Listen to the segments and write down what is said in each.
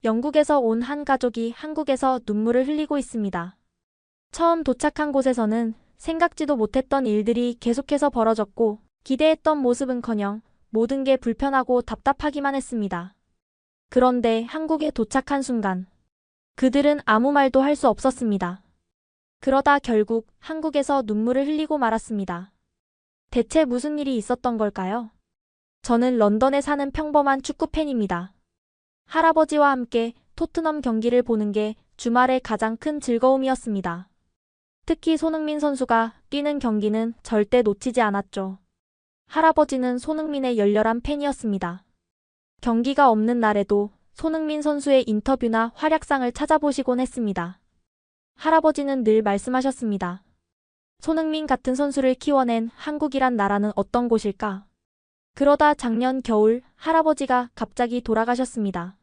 영국에서 온 한 가족이 한국에서 눈물을 흘리고 있습니다. 처음 도착한 곳에서는 생각지도 못했던 일들이 계속해서 벌어졌고 기대했던 모습은커녕 모든 게 불편하고 답답하기만 했습니다. 그런데 한국에 도착한 순간 그들은 아무 말도 할 수 없었습니다. 그러다 결국 한국에서 눈물을 흘리고 말았습니다. 대체 무슨 일이 있었던 걸까요? 저는 런던에 사는 평범한 축구팬입니다. 할아버지와 함께 토트넘 경기를 보는 게 주말의 가장 큰 즐거움이었습니다. 특히 손흥민 선수가 뛰는 경기는 절대 놓치지 않았죠. 할아버지는 손흥민의 열렬한 팬이었습니다. 경기가 없는 날에도 손흥민 선수의 인터뷰나 활약상을 찾아보시곤 했습니다. 할아버지는 늘 말씀하셨습니다. 손흥민 같은 선수를 키워낸 한국이란 나라는 어떤 곳일까? 그러다 작년 겨울 할아버지가 갑자기 돌아가셨습니다.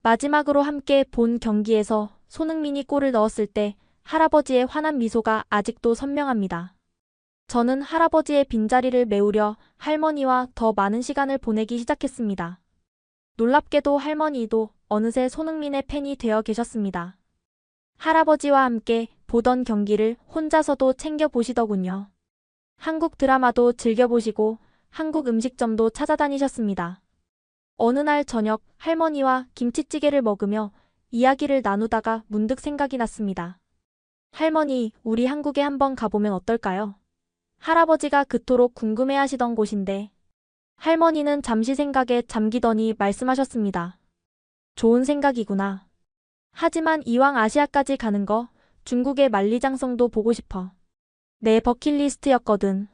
마지막으로 함께 본 경기에서 손흥민이 골을 넣었을 때 할아버지의 환한 미소가 아직도 선명합니다. 저는 할아버지의 빈자리를 메우려 할머니와 더 많은 시간을 보내기 시작했습니다. 놀랍게도 할머니도 어느새 손흥민의 팬이 되어 계셨습니다. 할아버지와 함께 보던 경기를 혼자서도 챙겨보시더군요. 한국 드라마도 즐겨보시고 한국 음식점도 찾아다니셨습니다. 어느 날 저녁 할머니와 김치찌개를 먹으며 이야기를 나누다가 문득 생각이 났습니다. 할머니, 우리 한국에 한번 가보면 어떨까요? 할아버지가 그토록 궁금해하시던 곳인데 할머니는 잠시 생각에 잠기더니 말씀하셨습니다. 좋은 생각이구나. 하지만 이왕 아시아까지 가는 거 중국의 만리장성도 보고 싶어. 내 버킷리스트였거든.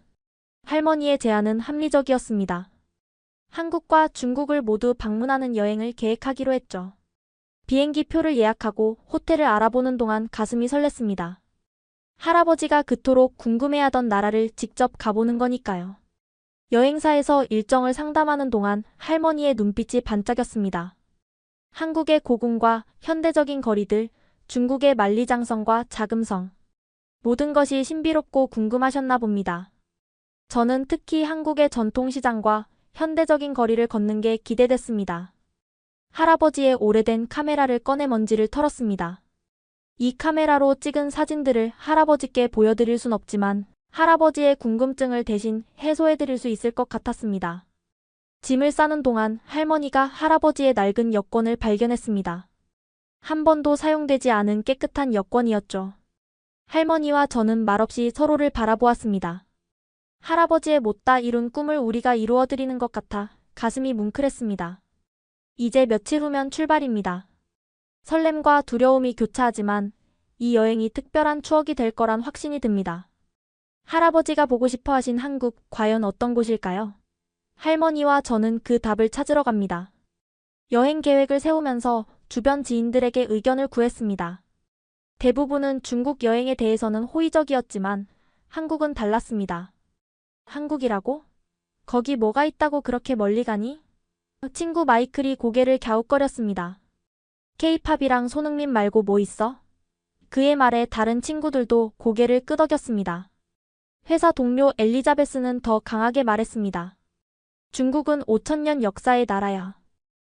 할머니의 제안은 합리적이었습니다. 한국과 중국을 모두 방문하는 여행을 계획하기로 했죠. 비행기 표를 예약하고 호텔을 알아보는 동안 가슴이 설렜습니다. 할아버지가 그토록 궁금해하던 나라를 직접 가보는 거니까요. 여행사에서 일정을 상담하는 동안 할머니의 눈빛이 반짝였습니다. 한국의 고궁과 현대적인 거리들, 중국의 만리장성과 자금성. 모든 것이 신비롭고 궁금하셨나 봅니다. 저는 특히 한국의 전통시장과 현대적인 거리를 걷는 게 기대됐습니다. 할아버지의 오래된 카메라를 꺼내 먼지를 털었습니다. 이 카메라로 찍은 사진들을 할아버지께 보여드릴 순 없지만 할아버지의 궁금증을 대신 해소해드릴 수 있을 것 같았습니다. 짐을 싸는 동안 할머니가 할아버지의 낡은 여권을 발견했습니다. 한 번도 사용되지 않은 깨끗한 여권이었죠. 할머니와 저는 말없이 서로를 바라보았습니다. 할아버지의 못다 이룬 꿈을 우리가 이루어드리는 것 같아 가슴이 뭉클했습니다. 이제 며칠 후면 출발입니다. 설렘과 두려움이 교차하지만 이 여행이 특별한 추억이 될 거란 확신이 듭니다. 할아버지가 보고 싶어 하신 한국, 과연 어떤 곳일까요? 할머니와 저는 그 답을 찾으러 갑니다. 여행 계획을 세우면서 주변 지인들에게 의견을 구했습니다. 대부분은 중국 여행에 대해서는 호의적이었지만 한국은 달랐습니다. 한국이라고? 거기 뭐가 있다고 그렇게 멀리 가니? 친구 마이클이 고개를 갸웃거렸습니다. K-팝이랑 손흥민 말고 뭐 있어? 그의 말에 다른 친구들도 고개를 끄덕였습니다. 회사 동료 엘리자베스는 더 강하게 말했습니다. 중국은 5,000년 역사의 나라야.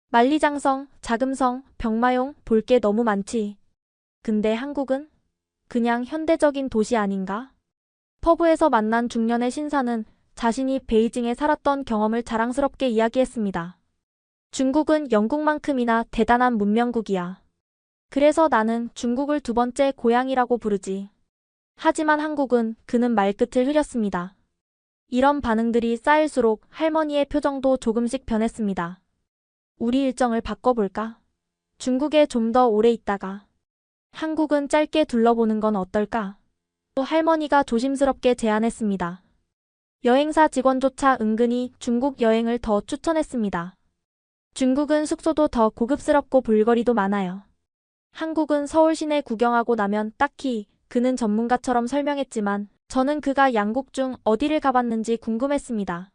만리장성, 자금성, 병마용 볼 게 너무 많지. 근데 한국은? 그냥 현대적인 도시 아닌가? 퍼브에서 만난 중년의 신사는 자신이 베이징에 살았던 경험을 자랑스럽게 이야기했습니다. 중국은 영국만큼이나 대단한 문명국이야. 그래서 나는 중국을 두 번째 고향이라고 부르지. 하지만 한국은 그는 말끝을 흐렸습니다. 이런 반응들이 쌓일수록 할머니의 표정도 조금씩 변했습니다. 우리 일정을 바꿔볼까? 중국에 좀 더 오래 있다가 한국은 짧게 둘러보는 건 어떨까? 또 할머니가 조심스럽게 제안했습니다. 여행사 직원조차 은근히 중국 여행을 더 추천했습니다. 중국은 숙소도 더 고급스럽고 볼거리도 많아요. 한국은 서울 시내 구경하고 나면 딱히, 그는 전문가처럼 설명했지만 저는 그가 양국 중 어디를 가봤는지 궁금했습니다.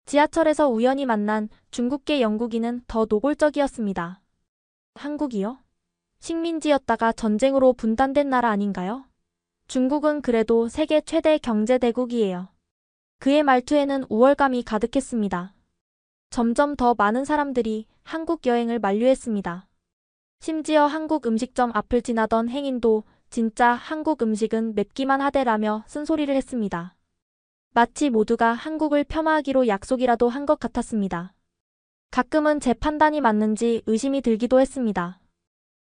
지하철에서 우연히 만난 중국계 영국인은 더 노골적이었습니다. 한국이요? 식민지였다가 전쟁으로 분단된 나라 아닌가요? 중국은 그래도 세계 최대 경제대국이에요. 그의 말투에는 우월감이 가득했습니다. 점점 더 많은 사람들이 한국 여행을 만류했습니다. 심지어 한국 음식점 앞을 지나던 행인도 진짜 한국 음식은 맵기만 하대라며 쓴소리를 했습니다. 마치 모두가 한국을 폄하하기로 약속이라도 한 것 같았습니다. 가끔은 제 판단이 맞는지 의심이 들기도 했습니다.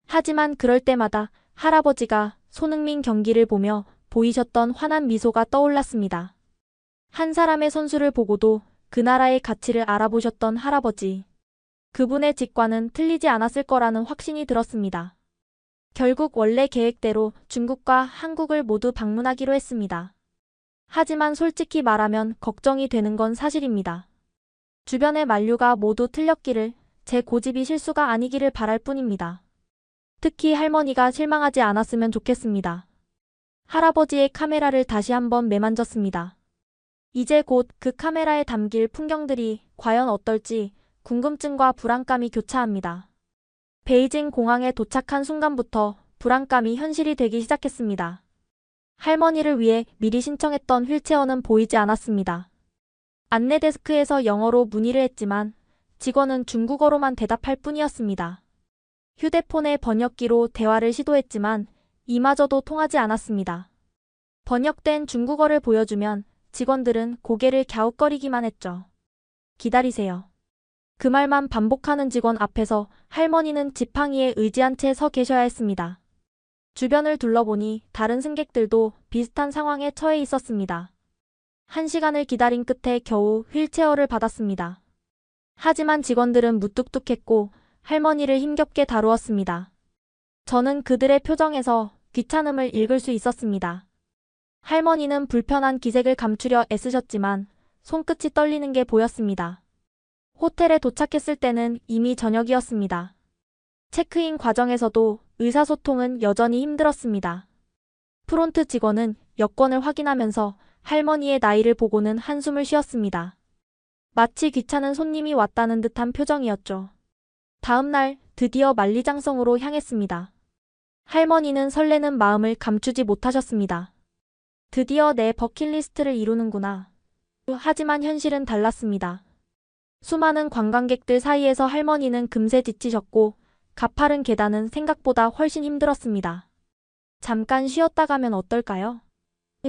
하지만 그럴 때마다 할아버지가 손흥민 경기를 보며 보이셨던 환한 미소가 떠올랐습니다. 한 사람의 선수를 보고도 그 나라의 가치를 알아보셨던 할아버지. 그분의 직관은 틀리지 않았을 거라는 확신이 들었습니다. 결국 원래 계획대로 중국과 한국을 모두 방문하기로 했습니다. 하지만 솔직히 말하면 걱정이 되는 건 사실입니다. 주변의 만류가 모두 틀렸기를, 제 고집이 실수가 아니기를 바랄 뿐입니다. 특히 할머니가 실망하지 않았으면 좋겠습니다. 할아버지의 카메라를 다시 한번 매만졌습니다. 이제 곧 그 카메라에 담길 풍경들이 과연 어떨지 궁금증과 불안감이 교차합니다. 베이징 공항에 도착한 순간부터 불안감이 현실이 되기 시작했습니다. 할머니를 위해 미리 신청했던 휠체어는 보이지 않았습니다. 안내 데스크에서 영어로 문의를 했지만 직원은 중국어로만 대답할 뿐이었습니다. 휴대폰의 번역기로 대화를 시도했지만 이마저도 통하지 않았습니다. 번역된 중국어를 보여주면 직원들은 고개를 갸웃거리기만 했죠. 기다리세요. 그 말만 반복하는 직원 앞에서 할머니는 지팡이에 의지한 채 서 계셔야 했습니다. 주변을 둘러보니 다른 승객들도 비슷한 상황에 처해 있었습니다. 1시간을 기다린 끝에 겨우 휠체어를 받았습니다. 하지만 직원들은 무뚝뚝했고 할머니를 힘겹게 다루었습니다. 저는 그들의 표정에서 귀찮음을 읽을 수 있었습니다. 할머니는 불편한 기색을 감추려 애쓰셨지만 손끝이 떨리는 게 보였습니다. 호텔에 도착했을 때는 이미 저녁이었습니다. 체크인 과정에서도 의사소통은 여전히 힘들었습니다. 프론트 직원은 여권을 확인하면서 할머니의 나이를 보고는 한숨을 쉬었습니다. 마치 귀찮은 손님이 왔다는 듯한 표정이었죠. 다음 날 드디어 만리장성으로 향했습니다. 할머니는 설레는 마음을 감추지 못하셨습니다. 드디어 내 버킷리스트를 이루는구나. 하지만 현실은 달랐습니다. 수많은 관광객들 사이에서 할머니는 금세 지치셨고 가파른 계단은 생각보다 훨씬 힘들었습니다. 잠깐 쉬었다 가면 어떨까요?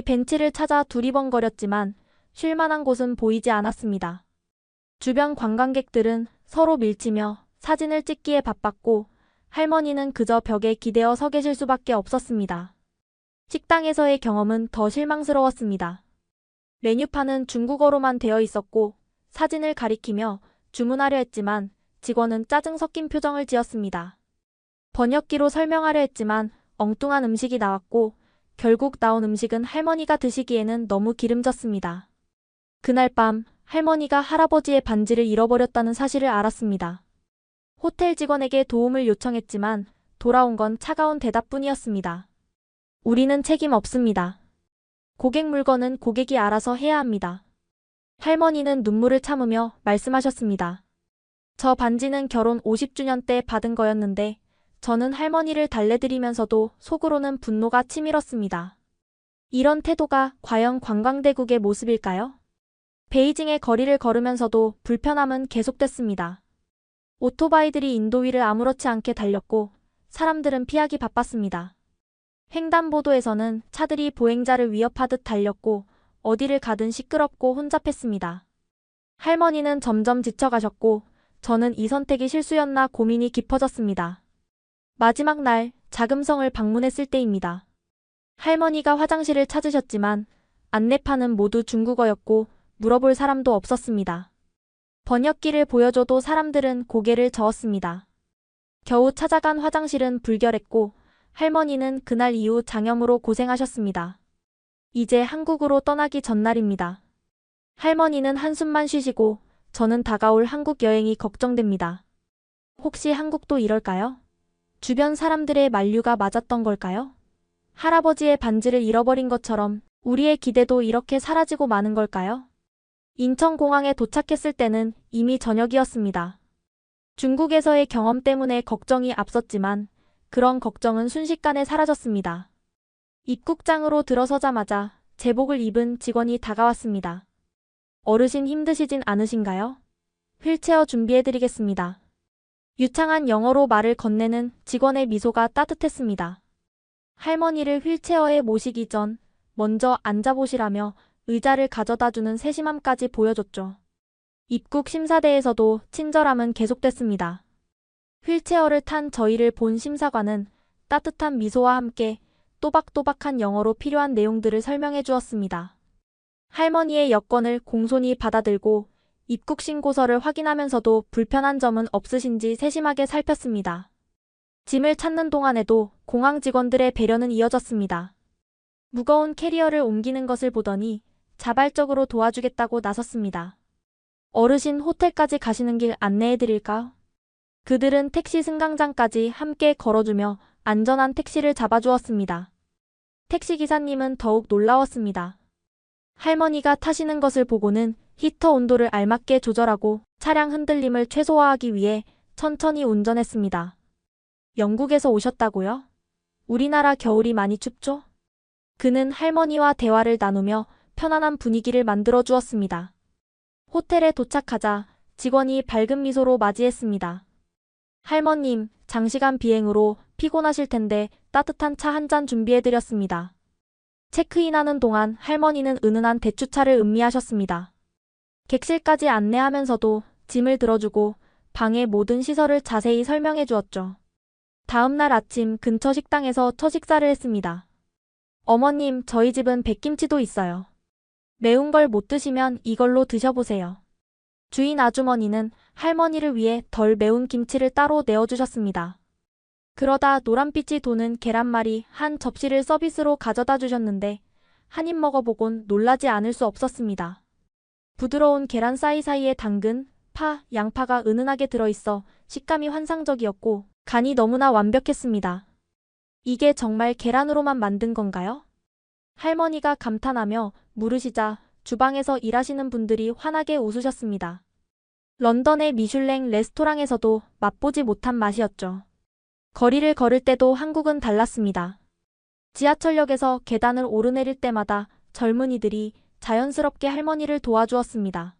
벤치를 찾아 두리번거렸지만 쉴 만한 곳은 보이지 않았습니다. 주변 관광객들은 서로 밀치며 사진을 찍기에 바빴고 할머니는 그저 벽에 기대어 서 계실 수밖에 없었습니다. 식당에서의 경험은 더 실망스러웠습니다. 메뉴판은 중국어로만 되어 있었고 사진을 가리키며 주문하려 했지만 직원은 짜증 섞인 표정을 지었습니다. 번역기로 설명하려 했지만 엉뚱한 음식이 나왔고 결국 나온 음식은 할머니가 드시기에는 너무 기름졌습니다. 그날 밤 할머니가 할아버지의 반지를 잃어버렸다는 사실을 알았습니다. 호텔 직원에게 도움을 요청했지만 돌아온 건 차가운 대답뿐이었습니다. 우리는 책임 없습니다. 고객 물건은 고객이 알아서 해야 합니다. 할머니는 눈물을 참으며 말씀하셨습니다. 저 반지는 결혼 50주년 때 받은 거였는데 저는 할머니를 달래드리면서도 속으로는 분노가 치밀었습니다. 이런 태도가 과연 관광대국의 모습일까요? 베이징의 거리를 걸으면서도 불편함은 계속됐습니다. 오토바이들이 인도 위를 아무렇지 않게 달렸고 사람들은 피하기 바빴습니다. 횡단보도에서는 차들이 보행자를 위협하듯 달렸고 어디를 가든 시끄럽고 혼잡했습니다. 할머니는 점점 지쳐가셨고 저는 이 선택이 실수였나 고민이 깊어졌습니다. 마지막 날 자금성을 방문했을 때입니다. 할머니가 화장실을 찾으셨지만 안내판은 모두 중국어였고 물어볼 사람도 없었습니다. 번역기를 보여줘도 사람들은 고개를 저었습니다. 겨우 찾아간 화장실은 불결했고 할머니는 그날 이후 장염으로 고생하셨습니다. 이제 한국으로 떠나기 전날입니다. 할머니는 한숨만 쉬시고 저는 다가올 한국 여행이 걱정됩니다. 혹시 한국도 이럴까요? 주변 사람들의 만류가 맞았던 걸까요? 할아버지의 반지를 잃어버린 것처럼 우리의 기대도 이렇게 사라지고 마는 걸까요? 인천공항에 도착했을 때는 이미 저녁이었습니다. 중국에서의 경험 때문에 걱정이 앞섰지만 그런 걱정은 순식간에 사라졌습니다. 입국장으로 들어서자마자 제복을 입은 직원이 다가왔습니다. 어르신 힘드시진 않으신가요? 휠체어 준비해드리겠습니다. 유창한 영어로 말을 건네는 직원의 미소가 따뜻했습니다. 할머니를 휠체어에 모시기 전 먼저 앉아보시라며 의자를 가져다주는 세심함까지 보여줬죠. 입국 심사대에서도 친절함은 계속됐습니다. 휠체어를 탄 저희를 본 심사관은 따뜻한 미소와 함께 또박또박한 영어로 필요한 내용들을 설명해 주었습니다. 할머니의 여권을 공손히 받아들고 입국 신고서를 확인하면서도 불편한 점은 없으신지 세심하게 살폈습니다. 짐을 찾는 동안에도 공항 직원들의 배려는 이어졌습니다. 무거운 캐리어를 옮기는 것을 보더니 자발적으로 도와주겠다고 나섰습니다. 어르신 호텔까지 가시는 길 안내해드릴까요? 그들은 택시 승강장까지 함께 걸어주며 안전한 택시를 잡아주었습니다. 택시기사님은 더욱 놀라웠습니다. 할머니가 타시는 것을 보고는 히터 온도를 알맞게 조절하고 차량 흔들림을 최소화하기 위해 천천히 운전했습니다. 영국에서 오셨다고요? 우리나라 겨울이 많이 춥죠? 그는 할머니와 대화를 나누며 편안한 분위기를 만들어 주었습니다. 호텔에 도착하자 직원이 밝은 미소로 맞이했습니다. 할머님, 장시간 비행으로 피곤하실 텐데 따뜻한 차 한 잔 준비해드렸습니다. 체크인하는 동안 할머니는 은은한 대추차를 음미하셨습니다. 객실까지 안내하면서도 짐을 들어주고 방의 모든 시설을 자세히 설명해 주었죠. 다음 날 아침 근처 식당에서 첫 식사를 했습니다. 어머님, 저희 집은 백김치도 있어요. 매운 걸 못 드시면 이걸로 드셔보세요. 주인 아주머니는 할머니를 위해 덜 매운 김치를 따로 내어주셨습니다. 그러다 노란빛이 도는 계란말이 한 접시를 서비스로 가져다 주셨는데 한 입 먹어보곤 놀라지 않을 수 없었습니다. 부드러운 계란 사이사이에 당근, 파, 양파가 은은하게 들어있어 식감이 환상적이었고 간이 너무나 완벽했습니다. 이게 정말 계란으로만 만든 건가요? 할머니가 감탄하며 물으시자 주방에서 일하시는 분들이 환하게 웃으셨습니다. 런던의 미슐랭 레스토랑에서도 맛보지 못한 맛이었죠. 거리를 걸을 때도 한국은 달랐습니다. 지하철역에서 계단을 오르내릴 때마다 젊은이들이 자연스럽게 할머니를 도와주었습니다.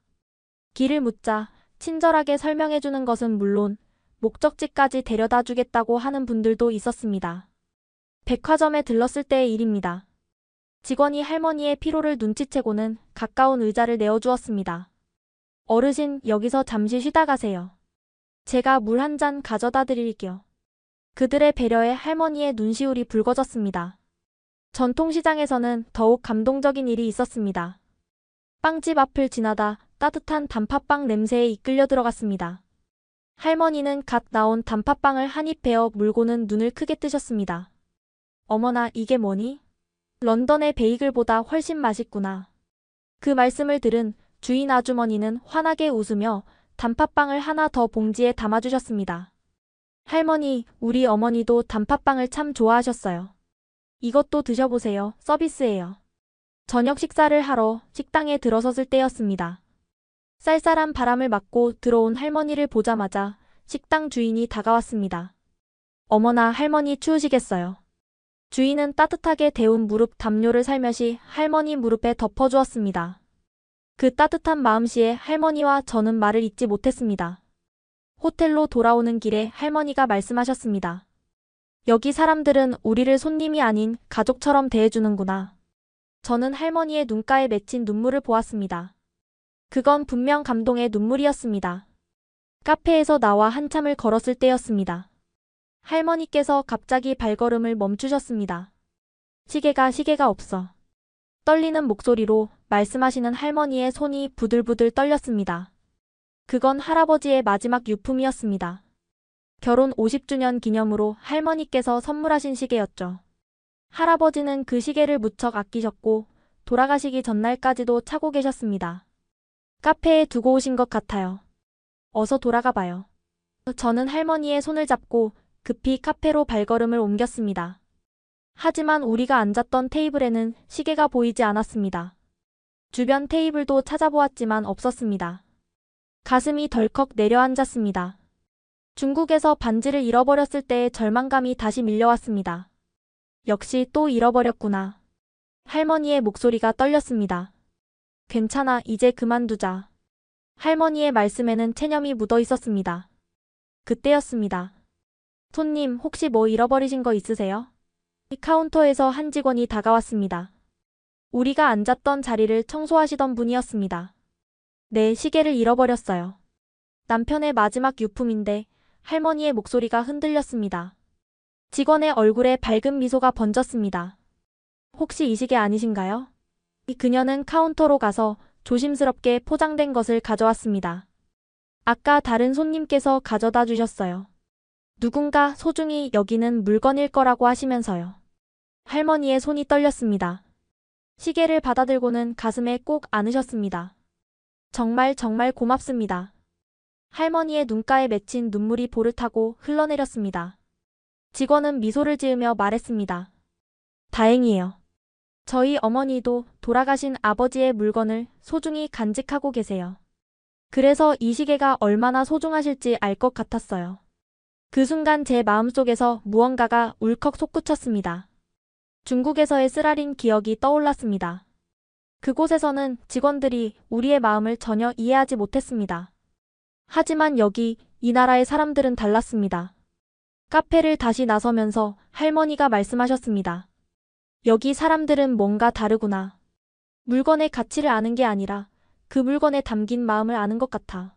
길을 묻자 친절하게 설명해주는 것은 물론 목적지까지 데려다 주겠다고 하는 분들도 있었습니다. 백화점에 들렀을 때의 일입니다. 직원이 할머니의 피로를 눈치채고는 가까운 의자를 내어주었습니다. 어르신, 여기서 잠시 쉬다 가세요. 제가 물 한 잔 가져다 드릴게요. 그들의 배려에 할머니의 눈시울이 붉어졌습니다. 전통시장에서는 더욱 감동적인 일이 있었습니다. 빵집 앞을 지나다 따뜻한 단팥빵 냄새에 이끌려 들어갔습니다. 할머니는 갓 나온 단팥빵을 한 입 베어 물고는 눈을 크게 뜨셨습니다. 어머나, 이게 뭐니? 런던의 베이글보다 훨씬 맛있구나. 그 말씀을 들은 주인 아주머니는 환하게 웃으며 단팥빵을 하나 더 봉지에 담아주셨습니다. 할머니, 우리 어머니도 단팥빵을 참 좋아하셨어요. 이것도 드셔보세요. 서비스예요. 저녁 식사를 하러 식당에 들어섰을 때였습니다. 쌀쌀한 바람을 맞고 들어온 할머니를 보자마자 식당 주인이 다가왔습니다. 어머나, 할머니 추우시겠어요. 주인은 따뜻하게 데운 무릎 담요를 살며시 할머니 무릎에 덮어주었습니다. 그 따뜻한 마음씨에 할머니와 저는 말을 잇지 못했습니다. 호텔로 돌아오는 길에 할머니가 말씀하셨습니다. 여기 사람들은 우리를 손님이 아닌 가족처럼 대해주는구나. 저는 할머니의 눈가에 맺힌 눈물을 보았습니다. 그건 분명 감동의 눈물이었습니다. 카페에서 나와 한참을 걸었을 때였습니다. 할머니께서 갑자기 발걸음을 멈추셨습니다. 시계가 없어. 떨리는 목소리로 말씀하시는 할머니의 손이 부들부들 떨렸습니다. 그건 할아버지의 마지막 유품이었습니다. 결혼 50주년 기념으로 할머니께서 선물하신 시계였죠. 할아버지는 그 시계를 무척 아끼셨고 돌아가시기 전날까지도 차고 계셨습니다. 카페에 두고 오신 것 같아요. 어서 돌아가 봐요. 저는 할머니의 손을 잡고 급히 카페로 발걸음을 옮겼습니다. 하지만 우리가 앉았던 테이블에는 시계가 보이지 않았습니다. 주변 테이블도 찾아보았지만 없었습니다. 가슴이 덜컥 내려앉았습니다. 중국에서 반지를 잃어버렸을 때의 절망감이 다시 밀려왔습니다. 역시 또 잃어버렸구나. 할머니의 목소리가 떨렸습니다. 괜찮아, 이제 그만두자. 할머니의 말씀에는 체념이 묻어 있었습니다. 그때였습니다. 손님, 혹시 뭐 잃어버리신 거 있으세요? 이 카운터에서 한 직원이 다가왔습니다. 우리가 앉았던 자리를 청소하시던 분이었습니다. 네, 시계를 잃어버렸어요. 남편의 마지막 유품인데 할머니의 목소리가 흔들렸습니다. 직원의 얼굴에 밝은 미소가 번졌습니다. 혹시 이 시계 아니신가요? 그녀는 카운터로 가서 조심스럽게 포장된 것을 가져왔습니다. 아까 다른 손님께서 가져다 주셨어요. 누군가 소중히 여기는 물건일 거라고 하시면서요. 할머니의 손이 떨렸습니다. 시계를 받아들고는 가슴에 꼭 안으셨습니다. 정말 고맙습니다. 할머니의 눈가에 맺힌 눈물이 볼을 타고 흘러내렸습니다. 직원은 미소를 지으며 말했습니다. 다행이에요. 저희 어머니도 돌아가신 아버지의 물건을 소중히 간직하고 계세요. 그래서 이 시계가 얼마나 소중하실지 알 것 같았어요. 그 순간 제 마음속에서 무언가가 울컥 솟구쳤습니다. 중국에서의 쓰라린 기억이 떠올랐습니다. 그곳에서는 직원들이 우리의 마음을 전혀 이해하지 못했습니다. 하지만 여기 이 나라의 사람들은 달랐습니다. 카페를 다시 나서면서 할머니가 말씀하셨습니다. 여기 사람들은 뭔가 다르구나. 물건의 가치를 아는 게 아니라 그 물건에 담긴 마음을 아는 것 같아.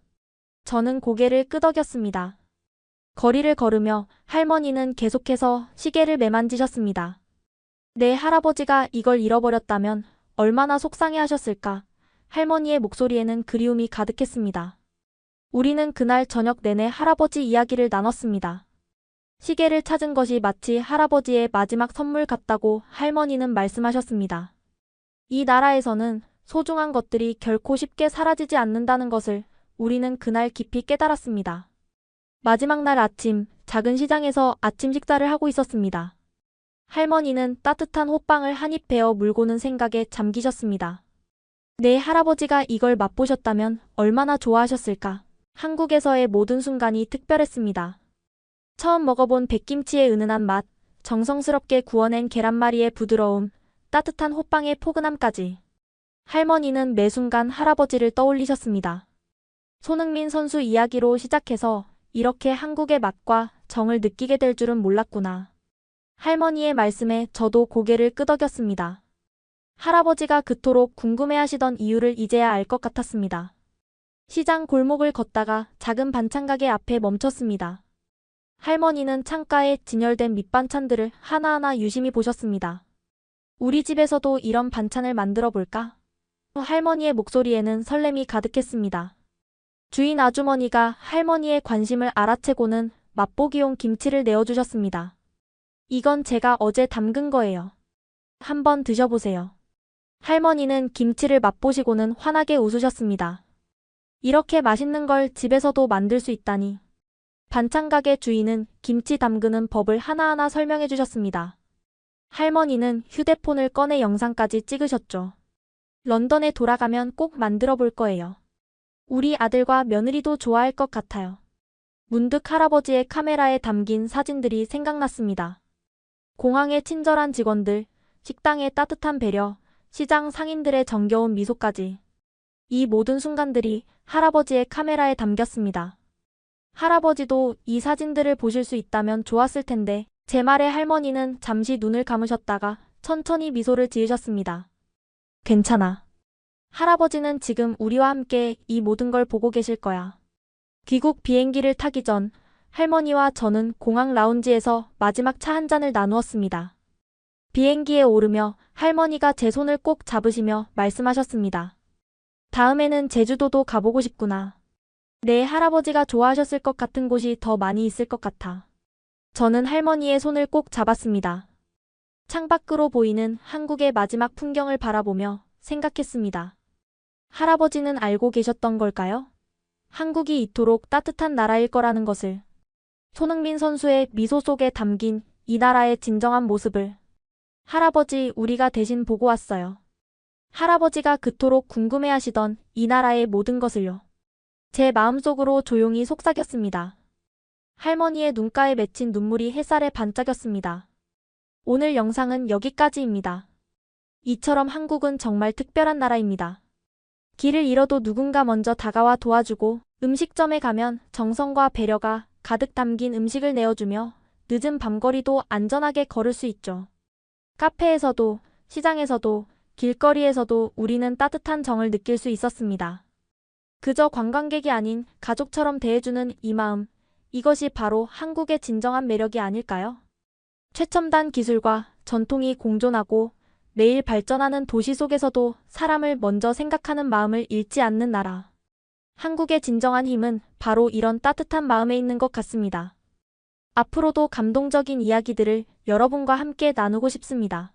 저는 고개를 끄덕였습니다. 거리를 걸으며 할머니는 계속해서 시계를 매만지셨습니다. 내 할아버지가 이걸 잃어버렸다면 얼마나 속상해하셨을까. 할머니의 목소리에는 그리움이 가득했습니다. 우리는 그날 저녁 내내 할아버지 이야기를 나눴습니다. 시계를 찾은 것이 마치 할아버지의 마지막 선물 같다고 할머니는 말씀하셨습니다. 이 나라에서는 소중한 것들이 결코 쉽게 사라지지 않는다는 것을 우리는 그날 깊이 깨달았습니다. 마지막 날 아침, 작은 시장에서 아침 식사를 하고 있었습니다. 할머니는 따뜻한 호빵을 한 입 베어 물고는 생각에 잠기셨습니다. 내 할아버지가 이걸 맛보셨다면 얼마나 좋아하셨을까. 한국에서의 모든 순간이 특별했습니다. 처음 먹어본 백김치의 은은한 맛, 정성스럽게 구워낸 계란말이의 부드러움, 따뜻한 호빵의 포근함까지. 할머니는 매 순간 할아버지를 떠올리셨습니다. 손흥민 선수 이야기로 시작해서 이렇게 한국의 맛과 정을 느끼게 될 줄은 몰랐구나. 할머니의 말씀에 저도 고개를 끄덕였습니다. 할아버지가 그토록 궁금해하시던 이유를 이제야 알 것 같았습니다. 시장 골목을 걷다가 작은 반찬 가게 앞에 멈췄습니다. 할머니는 창가에 진열된 밑반찬들을 하나하나 유심히 보셨습니다. 우리 집에서도 이런 반찬을 만들어 볼까? 할머니의 목소리에는 설렘이 가득했습니다. 주인 아주머니가 할머니의 관심을 알아채고는 맛보기용 김치를 내어주셨습니다. 이건 제가 어제 담근 거예요. 한번 드셔보세요. 할머니는 김치를 맛보시고는 환하게 웃으셨습니다. 이렇게 맛있는 걸 집에서도 만들 수 있다니. 반찬 가게 주인은 김치 담그는 법을 하나하나 설명해 주셨습니다. 할머니는 휴대폰을 꺼내 영상까지 찍으셨죠. 런던에 돌아가면 꼭 만들어 볼 거예요. 우리 아들과 며느리도 좋아할 것 같아요. 문득 할아버지의 카메라에 담긴 사진들이 생각났습니다. 공항의 친절한 직원들, 식당의 따뜻한 배려, 시장 상인들의 정겨운 미소까지. 이 모든 순간들이 할아버지의 카메라에 담겼습니다. 할아버지도 이 사진들을 보실 수 있다면 좋았을 텐데 제 말에 할머니는 잠시 눈을 감으셨다가 천천히 미소를 지으셨습니다. 괜찮아. 할아버지는 지금 우리와 함께 이 모든 걸 보고 계실 거야. 귀국 비행기를 타기 전 할머니와 저는 공항 라운지에서 마지막 차 한 잔을 나누었습니다. 비행기에 오르며 할머니가 제 손을 꼭 잡으시며 말씀하셨습니다. 다음에는 제주도도 가보고 싶구나. 내 할아버지가 좋아하셨을 것 같은 곳이 더 많이 있을 것 같아. 저는 할머니의 손을 꼭 잡았습니다. 창밖으로 보이는 한국의 마지막 풍경을 바라보며 생각했습니다. 할아버지는 알고 계셨던 걸까요? 한국이 이토록 따뜻한 나라일 거라는 것을. 손흥민 선수의 미소 속에 담긴 이 나라의 진정한 모습을. 할아버지, 우리가 대신 보고 왔어요. 할아버지가 그토록 궁금해하시던 이 나라의 모든 것을요. 제 마음속으로 조용히 속삭였습니다. 할머니의 눈가에 맺힌 눈물이 햇살에 반짝였습니다. 오늘 영상은 여기까지입니다. 이처럼 한국은 정말 특별한 나라입니다. 길을 잃어도 누군가 먼저 다가와 도와주고 음식점에 가면 정성과 배려가 가득 담긴 음식을 내어주며 늦은 밤거리도 안전하게 걸을 수 있죠. 카페에서도, 시장에서도, 길거리에서도 우리는 따뜻한 정을 느낄 수 있었습니다. 그저 관광객이 아닌 가족처럼 대해주는 이 마음, 이것이 바로 한국의 진정한 매력이 아닐까요? 최첨단 기술과 전통이 공존하고 매일 발전하는 도시 속에서도 사람을 먼저 생각하는 마음을 잃지 않는 나라. 한국의 진정한 힘은 바로 이런 따뜻한 마음에 있는 것 같습니다. 앞으로도 감동적인 이야기들을 여러분과 함께 나누고 싶습니다.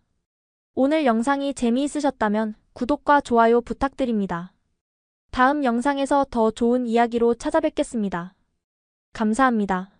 오늘 영상이 재미있으셨다면 구독과 좋아요 부탁드립니다. 다음 영상에서 더 좋은 이야기로 찾아뵙겠습니다. 감사합니다.